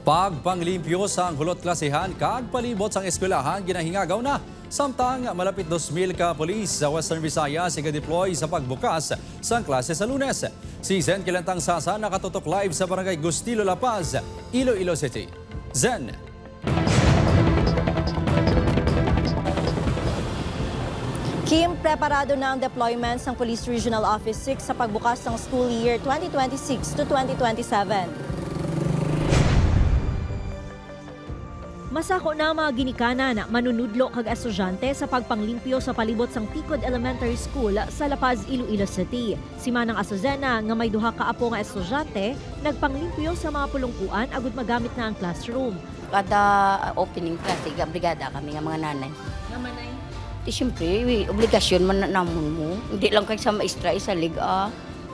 Pagpanglimpyo sa hulot klasihan kag palibot sang eskwelahan ginahingagaw na. Samtang malapit 2,000 ka polis sa Western Visayas iga-deploy sa pagbukas sang klase sa Lunes. Si Zen Kilantang Sasa nakatutok live sa Barangay Gustilo La Paz, Iloilo City. Zen. Kim, preparado na ang deployment ng Police Regional Office 6 sa pagbukas ng school year 2026 to 2027. Masako na mga ginikanan manunudlo kag estudyante sa pagpanglimpyo sa palibot sang Picod Elementary School sa La Paz, Iloilo City. Si Manang Asuzena nga may duha ka apo nga estudyante nagpanglimpyo sa mga pulungkuan agud magamit na ang classroom. Kada opening class, brigada kami nga mga nanay. Nga manay? Di siyempre, obligasyon man na namon mo. Hindi lang kay sa maestra isalig,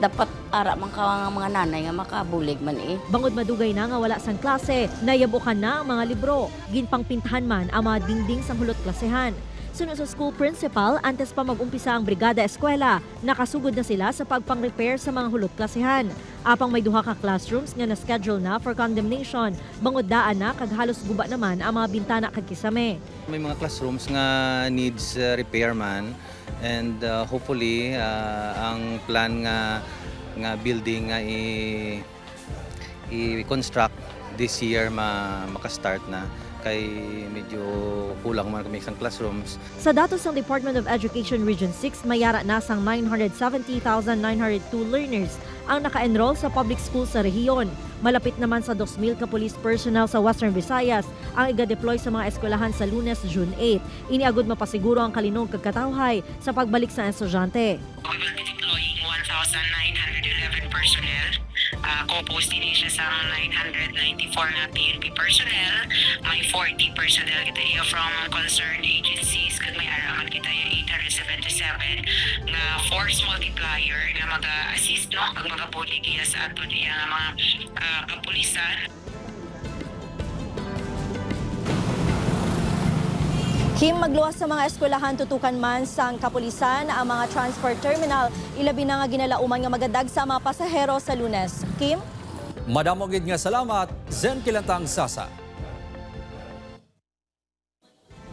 dapat ara man ka mga nanay nga makabulig man eh. Bangod madugay na nga wala sang klase, nayabukan na ang mga libro. Ginpangpintahan man ang mga dingding sang hulot klasehan. Sunod sa school principal, antes pa mag-umpisa ang brigada eskwela, nakasugod na sila sa pagpang-repair sa mga hulot klasehan. Apang may duha ka classrooms nga na-schedule na for condemnation. Bangod daan na kag halos guba naman ang mga bintana kag kisame. May mga classrooms nga needs repair man, and hopefully ang plan nga building nga i-construct this year maka-start na kay medyo kulang man kami sa classrooms. Sa datos ng Department of Education Region 6, mayara na sang 970,902 learners ang naka-enroll sa public school sa rehiyon. Malapit naman sa 2,000 ka police personnel sa Western Visayas ang iga-deploy sa mga eskwelahan sa Lunes, June 8. Iniagod mapasiguro ang kalinog kagkatawhay sa pagbalik sa estudyante. We will be deploying 1,911 personnel. Composed din siya sa 994 na PNP personnel. May 40 personnel kita iya from concerned agencies. Kag may araman kita yung 877 na force multiplier nga mag-assist no? Kag mag-abulig iya sa ato niya mga kapulisan. Kim, magluwas sa mga eskwelahan tutukan man sang kapulisan ang mga transport terminal. Ilabi na nga ginalauman nga magadag sa mga pasahero sa Lunes. Kim? Madamogid nga salamat, Zen Kilantang Sasa.